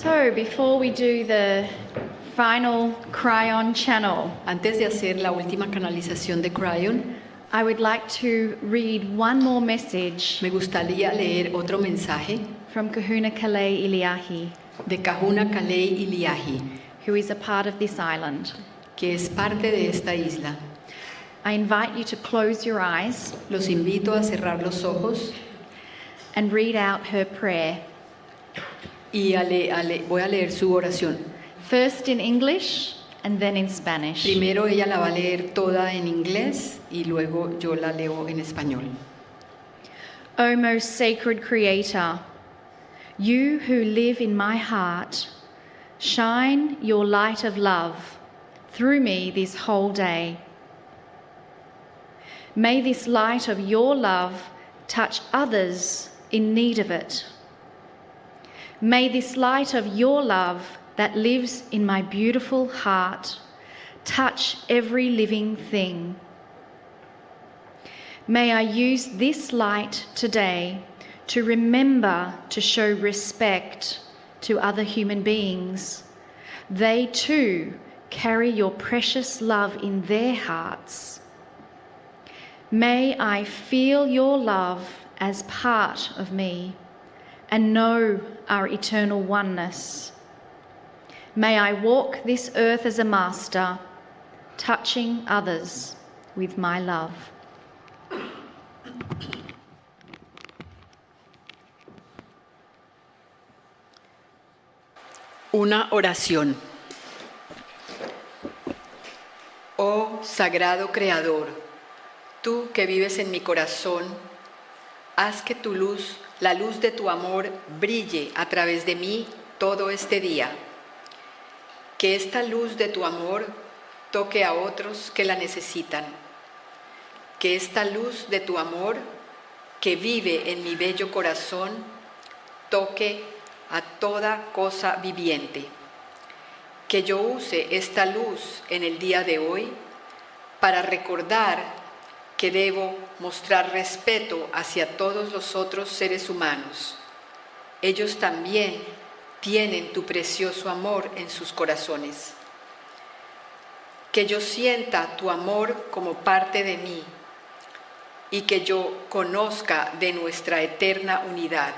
So, before we do the final Kryon channel, Antes de hacer la última canalización de Kryon, I would like to read one more message me gustaría leer otro mensaje from Kahuna Kalei Iliahi, de Kahuna Kalei Iliahi, who is a part of this island. que es parte de esta isla. I invite you to close your eyes Los invito a cerrar los ojos and read out her prayer, y voy a leer su oración. first in English and then in Spanish. Primero ella la va a leer toda en inglés y luego yo la leo en español. O most sacred Creator, you who live in my heart, shine your light of love through me this whole day. May this light of your love touch others in need of it. May this light of your love that lives in my beautiful heart touch every living thing. May I use this light today to remember to show respect to other human beings. They too carry your precious love in their hearts. May I feel your love as part of me and know our eternal oneness. May I walk this earth as a master, touching others with my love. Una oración. Oh Sagrado Creador, tú que vives en mi corazón, haz que tu luz, la luz de tu amor, brille a través de mí todo este día. Que esta luz de tu amor toque a otros que la necesitan. Que esta luz de tu amor, que vive en mi bello corazón, toque a toda cosa viviente. Que yo use esta luz en el día de hoy para recordar que debo mostrar respeto hacia todos los otros seres humanos. Ellos también tienen tu precioso amor en sus corazones. Que yo sienta tu amor como parte de mí y que yo conozca de nuestra eterna unidad.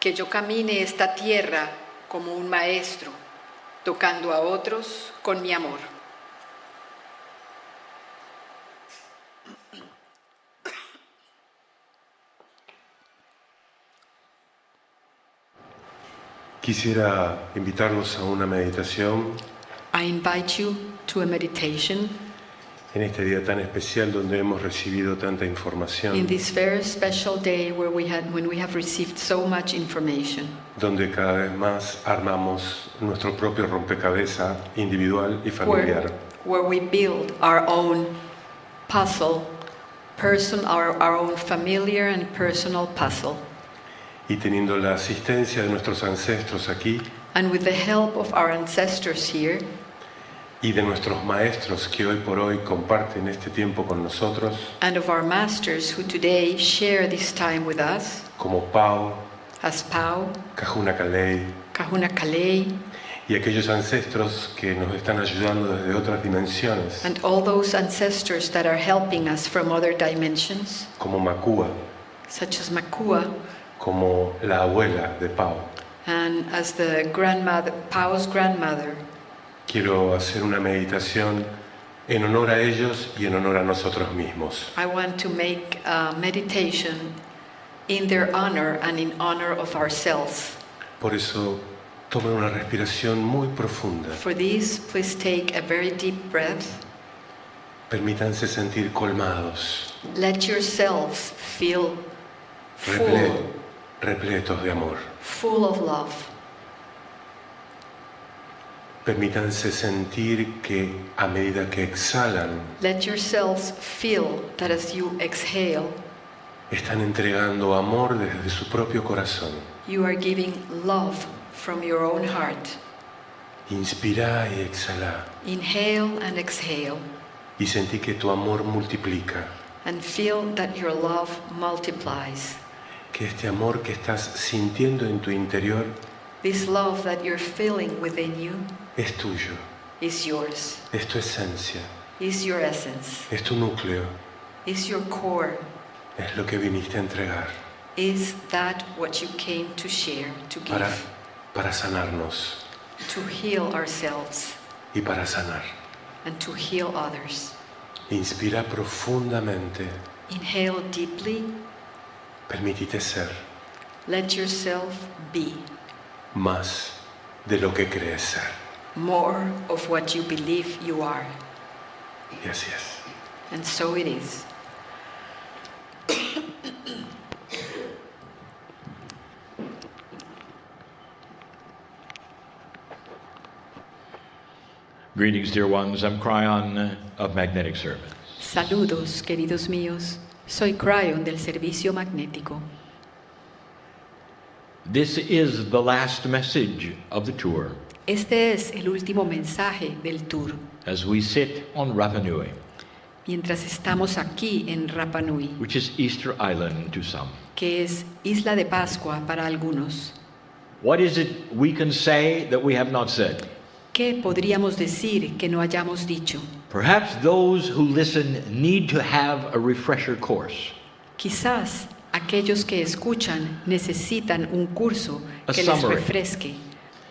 Que yo camine esta tierra como un maestro, tocando a otros con mi amor. Quisiera invitarlos a una meditación I invite you to a meditation en este día tan especial donde hemos recibido tanta in información, this very special day when we have received so much information, donde cada vez más armamos nuestro propio rompecabezas individual y familiar. where we build our own puzzle, our own familiar and personal puzzle. Y teniendo la asistencia de nuestros ancestros aquí And with the help of our ancestors here y de nuestros maestros que hoy por hoy comparten este tiempo con nosotros, and of our masters who today share this time with us, como Pau, as Pau, Kahuna Kalei, Kahuna Kalei, y aquellos ancestros que nos están ayudando desde otras dimensiones, and all those ancestors that are helping us from other dimensions, como Makua, such as Makua, como la abuela de Pau. and as the grandmother, Pau's grandmother. Quiero hacer una meditación en honor a ellos y en honor a nosotros mismos. I want to make a meditation in their honor and in honor of ourselves. Por eso, tomen una respiración muy profunda. For this, please take a very deep breath. Permítanse sentir colmados, Let yourselves feel full, repletos de amor. full of love. Permítanse sentir que a medida que exhalan, Let yourselves feel that as you exhale, están entregando amor desde su propio corazón. you are giving love from your own heart. Inspirá y exhala Inhale and exhale, y sentí que tu amor multiplica, and feel that your love multiplies. que este amor que estás sintiendo en tu interior This love that you're feeling within you es tuyo, is yours, es tu esencia, is your essence, es tu núcleo, is your core. es lo que viniste a entregar Is that what you came to share, to para, give, para sanarnos to heal ourselves y para sanar. and to heal others? Inspira profundamente, Inhale deeply. permítete ser Let yourself be más de lo que crees ser. more of what you believe you are. Y así es. And so it is. Greetings, dear ones. I'm Kryon of Magnetic Service. Saludos, queridos míos. Soy Kryon del Servicio Magnético. This is the last message of the tour Este es el último mensaje del tour. as we sit on Rapa Nui, Mientras estamos aquí en Rapa Nui, which is Easter Island to some. que es Isla de Pascua para algunos. What is it we can say that we have not said? ¿Qué podríamos decir que no hayamos dicho? Perhaps those who listen need to have a refresher course, Quizás aquellos que escuchan necesitan un curso A que les summary. refresque,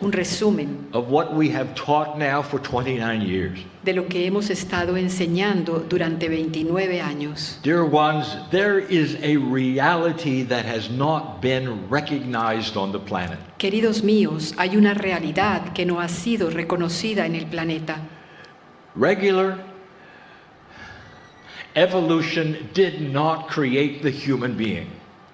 un resumen of what we have taught now for 29 years. de lo que hemos estado enseñando durante 29 años. Dear ones, there is a reality that has not been recognized on the planet. Queridos míos, hay una realidad que no ha sido reconocida en el planeta. Regular evolution did not create the human being.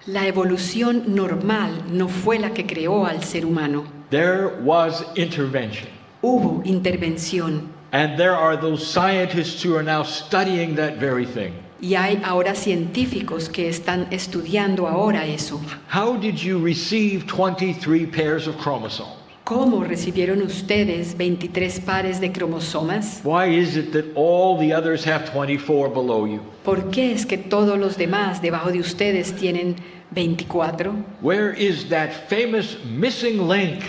La evolución normal no fue la que creó al ser humano. There was intervention. Hubo intervención And there are those scientists who are now studying that very thing. y hay ahora científicos que están estudiando ahora eso. How did you receive 23 pairs of chromosomes? ¿Cómo recibieron ustedes 23 pares de cromosomas? Why is it that all the others have 24 below you? ¿Por qué es que todos los demás debajo de ustedes tienen 24? Where is that famous missing link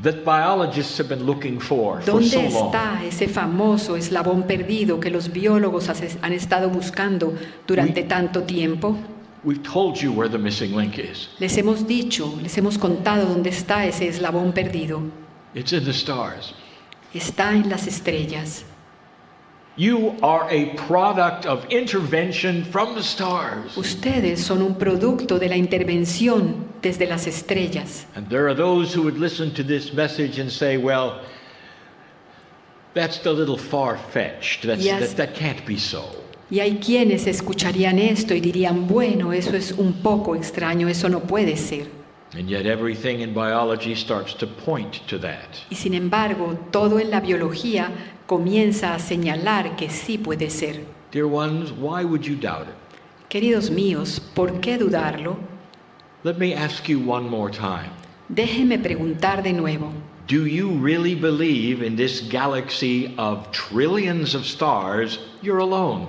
that biologists have been looking for so ¿Dónde long? está ese famoso eslabón perdido que los biólogos han estado buscando durante tanto tiempo? We've told you where the missing link is. Les hemos dicho, les hemos contado dónde está ese eslabón perdido. It's in the stars. Está en las estrellas. You are a product of intervention from the stars. Ustedes son un producto de la intervención desde las estrellas. And there are those who would listen to this message and say, well, that's a little far-fetched. Yes. That can't be so. Y hay quienes escucharían esto y dirían, bueno, eso es un poco extraño, eso no puede ser. And yet everything in biology starts to point to that. Y sin embargo, todo en la biología comienza a señalar que sí puede ser. Dear ones, why would you doubt it? Queridos míos, ¿por qué dudarlo? Let me ask you one more time. Déjeme preguntar de nuevo. Do you really believe in this galaxy of trillions of stars, you're alone?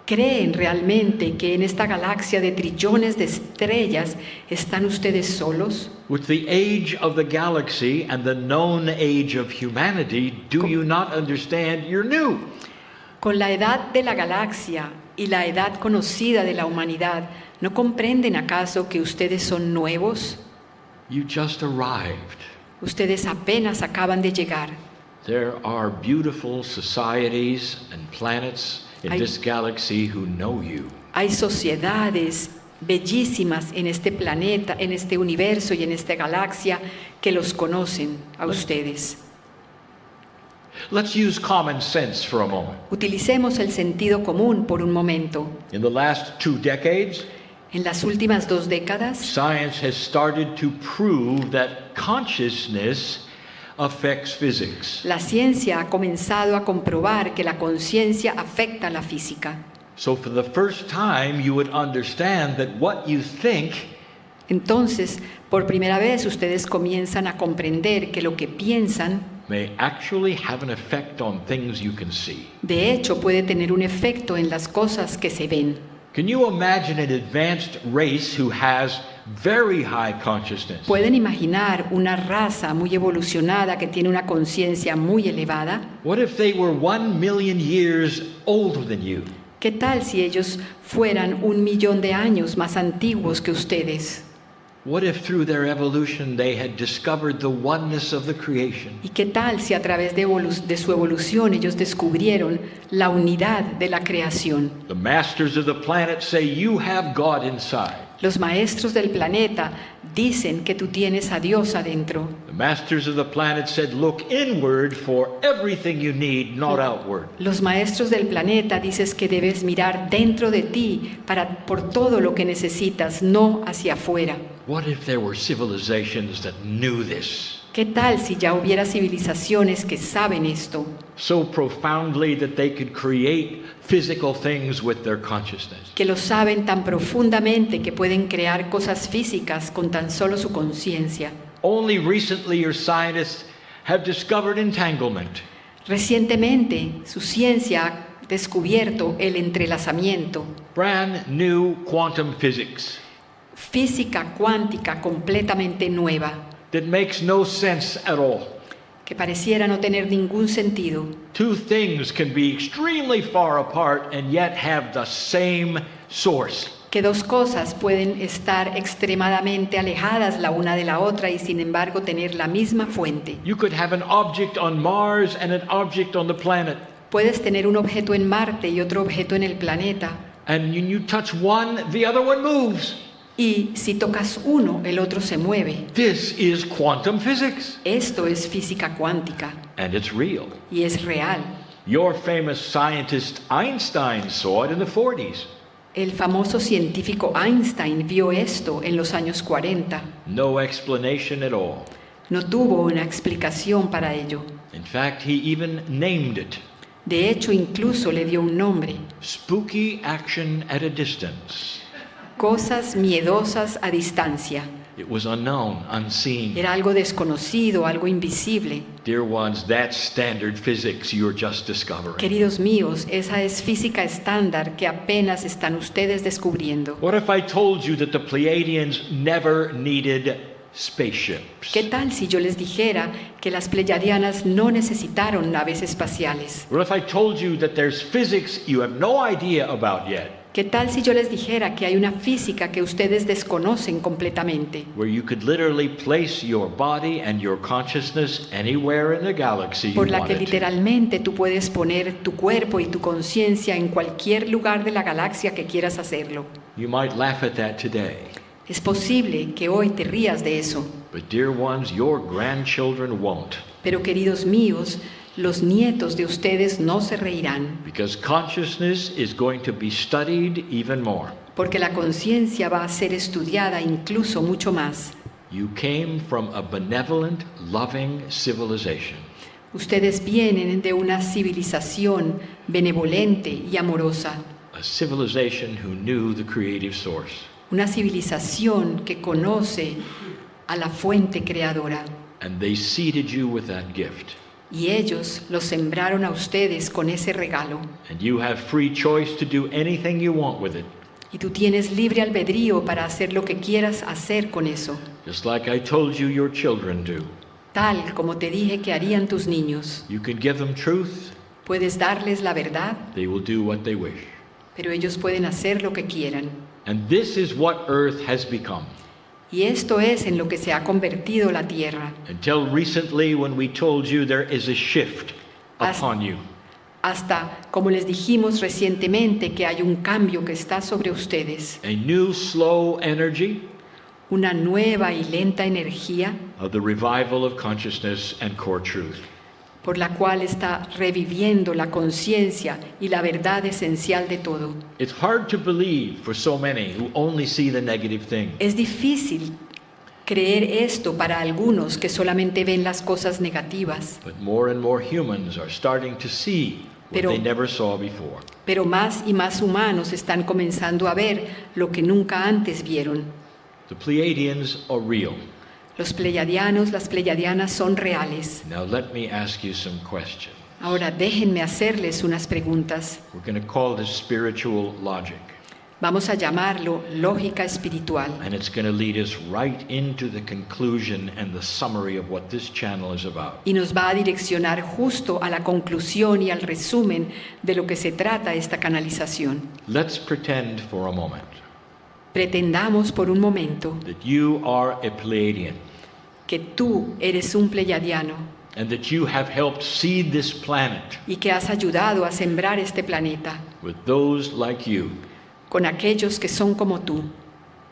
¿Creen realmente que en esta galaxia de trillones de estrellas están ustedes solos? With the age of the galaxy and the known age of humanity, do you not understand you're new? Con la edad de la galaxia y la edad conocida de la humanidad, ¿no comprenden acaso que ustedes son nuevos? You just arrived. Ustedes apenas acaban de llegar. There are beautiful societies and planets in Hay- this galaxy who know you. Hay sociedades bellísimas en este planeta, en este universo y en esta galaxia que los conocen a ustedes. Let's use common sense for a moment. Utilicemos el sentido común por un momento. In the last 2 decades, En las últimas 2 décadas, science has started to prove that consciousness affects physics. la ciencia ha comenzado a comprobar que la conciencia afecta a la física. So for the first time, you would understand that what you think Entonces, por primera vez ustedes comienzan a comprender que lo que piensan, may actually have an effect on things you can see. de hecho, puede tener un efecto en las cosas que se ven. Can you imagine an advanced race who has very high consciousness. ¿Pueden imaginar una raza muy evolucionada que tiene una conciencia muy elevada? What if they were 1,000,000 years older than you? ¿Qué tal si ellos fueran 1,000,000 de años más antiguos que ustedes? What if through their evolution they had discovered the oneness of the creation? ¿Y qué tal si a través de su evolución ellos descubrieron la unidad de la creación? The masters of the planet say you have God inside. Los maestros del planeta dicen que tú tienes a Dios adentro. The masters of the planet said look inward for everything you need, not outward. Los maestros del planeta dicen que debes mirar dentro de ti por todo lo que necesitas, no hacia afuera. What if there were civilizations that knew this? ¿Qué tal si ya hubiera civilizaciones que saben esto? So profoundly that they could create physical things with their consciousness. Que lo saben tan profundamente que pueden crear cosas físicas con tan solo su conciencia. Only recently your scientists have discovered entanglement. Recientemente, su ciencia ha descubierto el entrelazamiento. Brand new quantum physics Física cuántica completamente nueva, that makes no sense at all. que pareciera no tener ningún sentido. Two things can be extremely far apart and yet have the same source. Que dos cosas pueden estar extremadamente alejadas la una de la otra y sin embargo tener la misma fuente. You could have an object on Mars and an object on the planet. Puedes tener un objeto en Marte y otro objeto en el planeta. And when you touch one, the other one moves. Y si tocas uno, el otro se mueve. This is quantum physics. Esto es física cuántica And it's real. y es real. Your famous scientist Einstein saw it in the 40s. El famoso científico Einstein vio esto en los años 40. No explanation at all. No tuvo una explicación para ello. In fact, he even named it. De hecho, incluso le dio un nombre. Spooky action at a distance. Cosas miedosas a distancia. It was unknown, unseen. Era algo desconocido, algo invisible. Dear ones, that's standard physics you're just discovering. Queridos míos, esa es física estándar que apenas están ustedes descubriendo. What if I told you that the Pleiadians never needed spaceships? ¿Qué tal si yo les dijera que las pleyadianas no necesitaron naves espaciales? What if I told you that there's physics you have no idea about yet? ¿Qué tal si yo les dijera que hay una física que ustedes desconocen completamente? Where you could literally place your body and your consciousness anywhere in the galaxy you Por la que wanted to. literalmente tú puedes poner tu cuerpo y tu conciencia en cualquier lugar de la galaxia que quieras hacerlo. You might laugh at that today. Es posible que hoy te rías de eso, But dear ones, your grandchildren won't. pero queridos míos, los nietos de ustedes no se reirán, Because consciousness is going to be studied even more. porque la conciencia va a ser estudiada incluso mucho más. You came from a benevolent, loving civilization. Ustedes vienen de una civilización benevolente y amorosa, A civilization who knew the creative source. una civilización que conoce a la fuente creadora. And they seeded you with that gift. Y ellos los sembraron a ustedes con ese regalo. And you have free choice to do anything you want with it. Y tú tienes libre albedrío para hacer lo que quieras hacer con eso, Just like I told you your children do. tal como te dije que harían tus niños. You can give them truth, Puedes darles la verdad, they will do what they wish. pero ellos pueden hacer lo que quieran. And this is what Earth has become. Y esto es en lo que se ha convertido la tierra. Until recently, when we told you there is a shift upon you. Hasta, como les dijimos recientemente, que hay un cambio que está sobre ustedes. A new slow energy Una nueva y lenta energía of the revival of consciousness and core truth. por la cual está reviviendo la conciencia y la verdad esencial de todo. It's hard to believe for so many who only see the negative thing. Es difícil creer esto para algunos que solamente ven las cosas negativas, But more and more humans are starting to see what Pero- they never saw before. pero más y más humanos están comenzando a ver lo que nunca antes vieron. The Pleiadians are real. Los pleyadianos, las pleyadianas son reales. Now let me ask you some questions. Ahora déjenme hacerles unas preguntas. We're going to call this spiritual logic. Vamos a llamarlo lógica espiritual. And it's going to lead us right into the conclusion and the summary of what this channel is about. Y nos va a direccionar justo a la conclusión y al resumen de lo que se trata esta canalización. Let's pretend for a moment Pretendamos por un momento that you are a Pleiadian que tú eres un pleyadiano and that you have helped seed this planet y que has ayudado a sembrar este planeta with those like you. con aquellos que son como tú.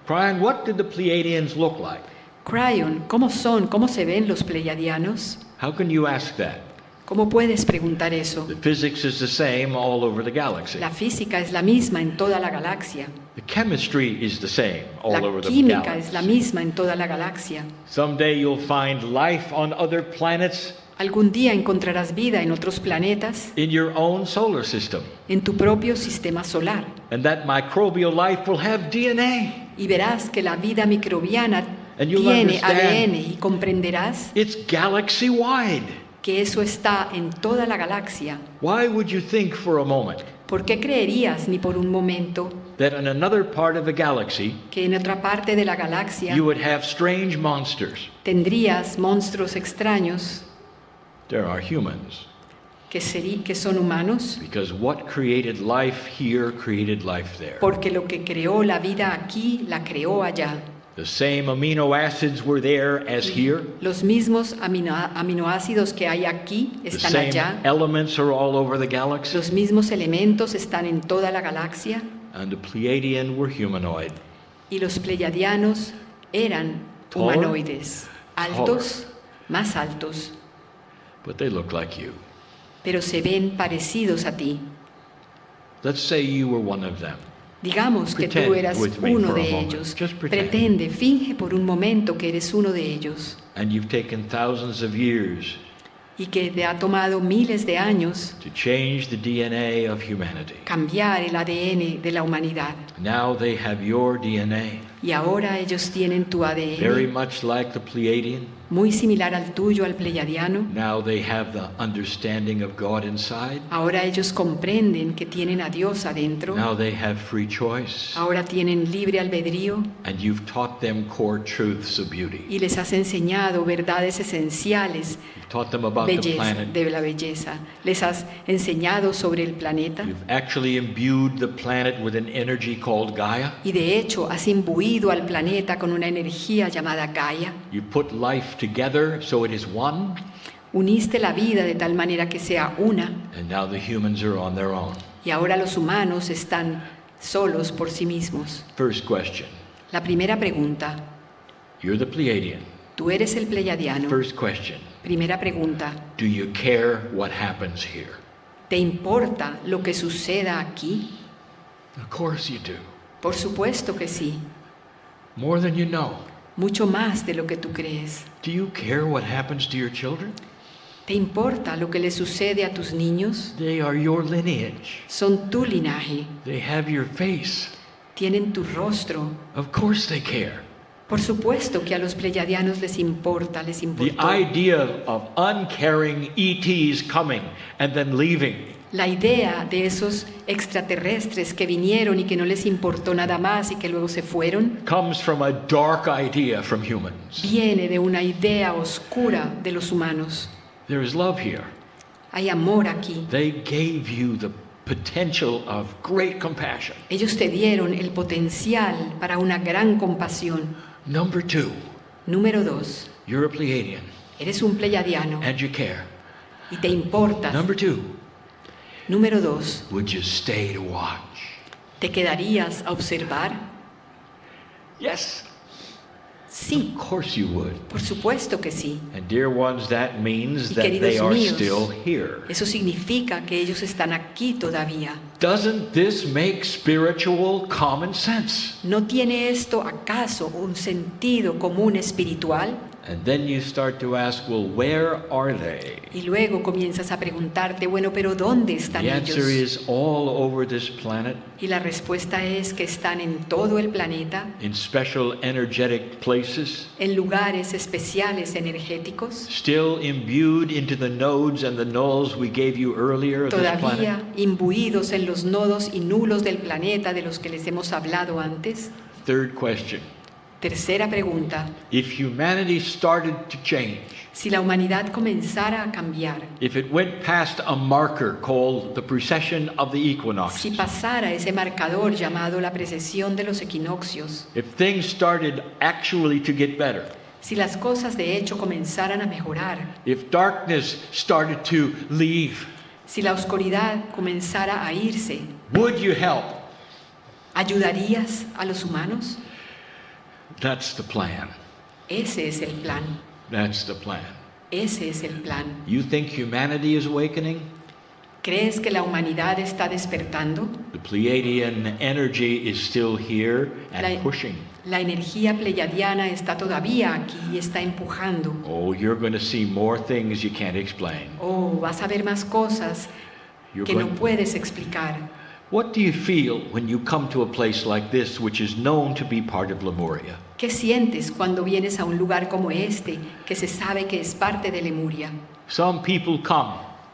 Kryon, what did the Pleiadians look like? Kryon, ¿cómo son? ¿Cómo se ven los pleyadianos? How can you ask that? ¿Cómo puedes preguntar eso? The physics is the same all over the galaxy. La física es la misma en toda la galaxia. The chemistry is the same all La over the química galaxy. es la misma en toda la galaxia. Someday you'll find life on other planets Algún día encontrarás vida en otros planetas, in your own solar system. en tu propio sistema solar. And that microbial life will have DNA. Y verás que la vida microbiana And you'll tiene understand. ADN y comprenderás It's galaxy wide. que eso está en toda la galaxia. Why would you think for a moment ¿Por qué creerías ni por un momento that in another part of the galaxy que en otra parte de la galaxia you would have strange monsters? tendrías monstruos extraños There are humans. que son humanos? Because what created life here created life there. Porque lo que creó la vida aquí, la creó allá. The same amino acids were there as here. Los mismos aminoácidos que hay aquí The están same allá. elements are all over the galaxy. Los mismos elementos están en toda la galaxia. And the Pleiadian were humanoid. Y los pleyadianos eran Taller, humanoides, altos, más altos, But they look like you. pero se ven parecidos a ti. Let's say you were one of them. Digamos que tú Pretend eras with me uno for a de moment. ellos. Just pretend. Pretende, finge por un momento que eres uno de ellos And you've taken thousands of years y que te ha tomado miles de años to change the DNA of humanity. cambiar el ADN de la humanidad. Now they have your DNA, Y ahora ellos tienen tu very ADN, much like the Pleiadian. muy similar al tuyo, al pleyadiano. Now they have the understanding of God inside. Ahora ellos comprenden que tienen a Dios adentro. Now they have free choice. Ahora tienen libre albedrío And you've taught them core truths of beauty. y les has enseñado verdades esenciales You've taught them about the planet. de la belleza. Les has enseñado sobre el planeta You've actually imbued the planet with an energy called Gaia. y de hecho has imbuido al planeta con una energía llamada Gaia. You put life together so it is one. Uniste la vida de tal manera que sea una And now the humans are on their own. y ahora los humanos están solos por sí mismos. First question. La primera pregunta, You're the Pleiadian. tú eres el pleyadiano. First question. Primera pregunta, Do you care what happens here? ¿te importa lo que suceda aquí? Of course you do. Por supuesto que sí, More than you know. mucho más de lo que tú crees. Do you care what happens to your children? ¿Te importa lo que le sucede a tus niños? They are your lineage. Son tu linaje, They have your face. tienen tu rostro. Of course they care. Por supuesto que a los pleyadianos les importa, les The importó. idea of uncaring ETs coming and then leaving La idea de esos extraterrestres que vinieron y que no les importó nada más y que luego se fueron, comes from a dark idea from humans. viene de una idea oscura de los humanos. There is love here. Hay amor aquí. They gave you the potential of great compassion. Ellos te dieron el potencial para una gran compasión. Number two, Número 2, you're a Pleiadian eres un pleyadiano and you care. y te importas. Number two, Número 2, would you stay to watch? ¿te quedarías a observar? Yes, Sí, of course you would. por supuesto que sí. And dear ones, that means Y that they queridos are míos, still here. eso significa que ellos están aquí todavía. Doesn't this make spiritual common sense? ¿No tiene esto acaso un sentido común espiritual? And then you start to ask, well, where are they? Y luego comienzas a preguntarte, bueno, pero ¿dónde están The answer ellos? is all over this planet, Y la respuesta es que están en todo el planeta, in special energetic places, en lugares especiales energéticos, still imbued into the nodes and the nulls we gave you earlier of this planet. todavía imbuidos en los nodos y nulos del planeta de los que les hemos hablado antes. Third question. Tercera pregunta, If humanity started to change, si la humanidad comenzara a cambiar, if it went past a marker called the precession of the si equinoxes, pasara ese marcador llamado la precesión de los equinoccios, if things started actually to get better, si las cosas de hecho comenzaran a mejorar, if darkness started to leave, si la oscuridad comenzara a irse, would you help? ¿ayudarías a los humanos? That's the plan. Ese es el plan. That's the plan. Ese es el plan. You think humanity is awakening? ¿Crees que la humanidad está despertando? The Pleiadian energy is still here and La- pushing. La energía pleiadiana está todavía aquí y está empujando. Oh, you're going to see more things you can't explain. Oh, vas a ver más cosas You're que no going- puedes explicar. What do you feel when you come to a place like this, which is known to be part of Lemuria? ¿Qué sientes cuando vienes a un lugar como este que se sabe que es parte de Lemuria? Some people come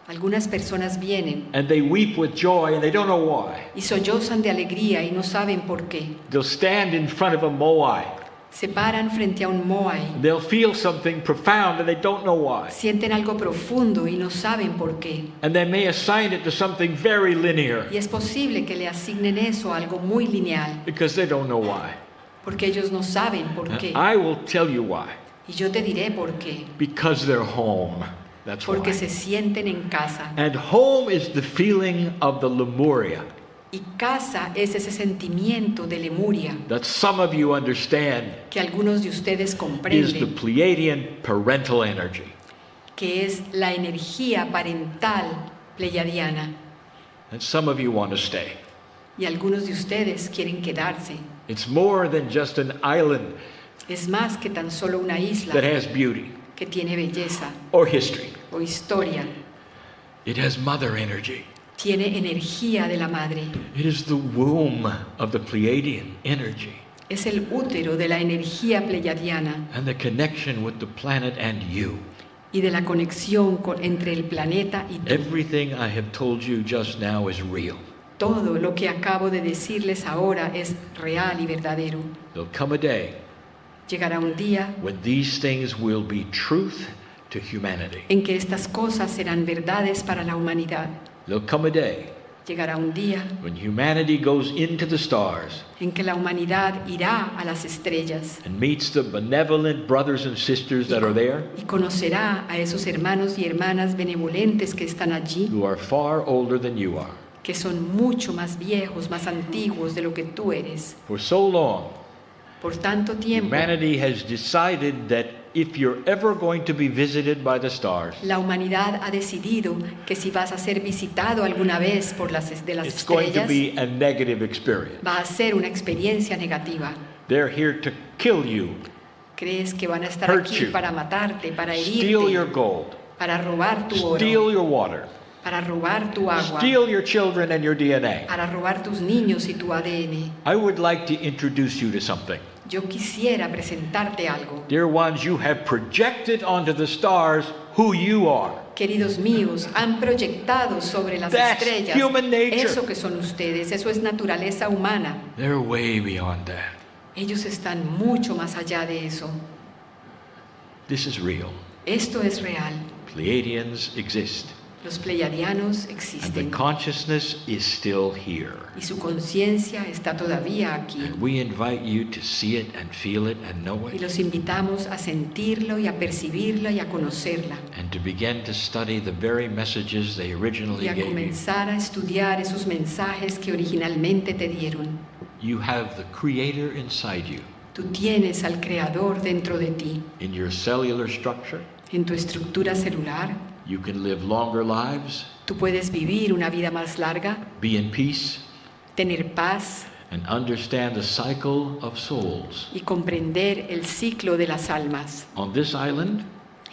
Algunas personas vienen and they weep with joy and they don't know why. y sollozan de alegría y no saben por qué. They'll stand in front of a moai. Se paran frente a un moai, They'll feel something profound and they don't know why. sienten algo profundo y no saben por qué. And they may assign it to something very linear Y es posible que le asignen eso a algo muy lineal, because they don't know why. porque ellos no saben por And qué. I will tell you why. Y yo te diré por qué. Because they're home. That's Porque why. se sienten en casa. And home is the feeling of the Lemuria Y casa es ese sentimiento de Lemuria that some of you understand que algunos de ustedes is the comprenden, Pleiadian parental energy. que es la energía parental pleiadiana. And some of you want to stay. Y algunos de ustedes quieren quedarse. It's more than just an island Es más que tan solo una that isla has beauty que tiene belleza or history. o historia. It has mother energy. Tiene energía de la madre. It is the womb of the Pleiadian energy Es el útero de la energía pleiadiana and the connection with the planet and you. y de la conexión entre el planeta y tú. Everything I have told you just now is real. Todo lo que acabo de decirles ahora es real y verdadero. There'll come a day Llegará un día when these things will be truth to humanity. en que estas cosas serán verdades para la humanidad. There'll come a day Llegará un día when humanity goes into the stars en que la humanidad irá a las estrellas and meets the benevolent brothers and sisters that are there y conocerá a esos hermanos y hermanas benevolentes que están allí, who are far older than you are. que son mucho más viejos, más antiguos de lo que tú eres. For so long, Por tanto tiempo, humanity has decided that if you're ever going to be visited by the stars, la humanidad ha decidido que si vas a ser visitado alguna vez por las it's going to estrellas, be a negative experience. va a ser una experiencia negativa. They're here to kill you, Crees que van a estar Hurt aquí you. para matarte, para steal your herirte, gold, para robar tu oro, steal your water, para robar tu agua, steal your children and your DNA. para robar tus niños y tu ADN. I would like to introduce you to something. Yo quisiera presentarte algo. Dear ones, you have projected onto the stars who you are. Queridos míos, han proyectado sobre las That's estrellas human nature. eso que son ustedes, eso es naturaleza humana. They're way beyond that. Ellos están mucho más allá de eso. This is real. Esto es real. Pleiadians exist, Los pleiadianos and the existen consciousness is still here. y su conciencia está todavía aquí. And we invite you to see it and feel it and know Y it, los invitamos a sentirlo y a percibirlo y a conocerla. and to begin to study the very messages they originally Y a gave you. comenzar a estudiar esos mensajes que originalmente te dieron. You have the Creator inside you, Tú tienes al Creador dentro de ti. in your cellular structure. En tu estructura celular, You can live longer lives, tú puedes vivir una vida más larga, be in peace, tener paz and understand the cycle of souls. y comprender el ciclo de las almas. On this island,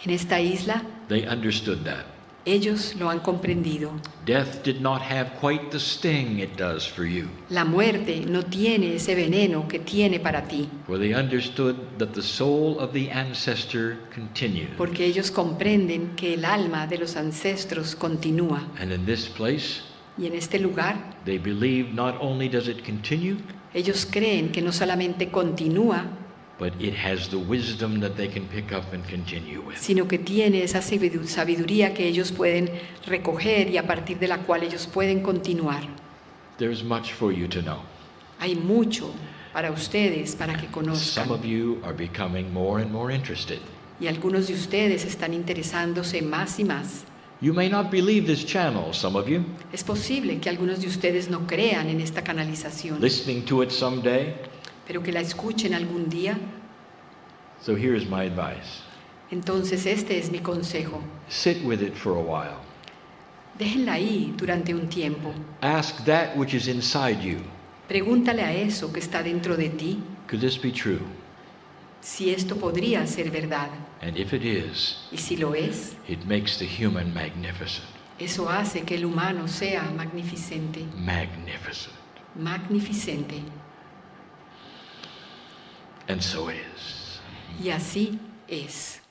En esta isla, they understood that. ellos lo han comprendido. Death did not have quite the sting it does for you, La muerte no tiene ese veneno que tiene para ti, for they understood that the soul of the ancestor continued. porque ellos comprenden que el alma de los ancestros continúa. And in this place, Y en este lugar, they believe not only does it continue, ellos creen que no solamente continúa, but it has the wisdom that they can pick up and continue with. sino que tiene esa sabiduría que ellos pueden recoger y a partir de la cual ellos pueden continuar. There's much for you to know. Hay mucho para ustedes, para que Some conozcan. of you are becoming more and more interested. Y algunos de ustedes están interesándose más y más. You may not believe this channel, some of you, Es posible que algunos de ustedes no crean en esta canalización, listening to it someday. pero que la escuchen algún día. So here's my advice. Entonces este es mi consejo. Sit with it for a while. Déjenla ahí durante un tiempo. Ask that which is inside you. Pregúntale a eso que está dentro de ti Could this be true? si esto podría ser verdad. And if it is, Y si lo es, it makes the human magnificent. eso hace que el humano sea magnificente. Magnificent. Magnificente. And so it is. Y así es.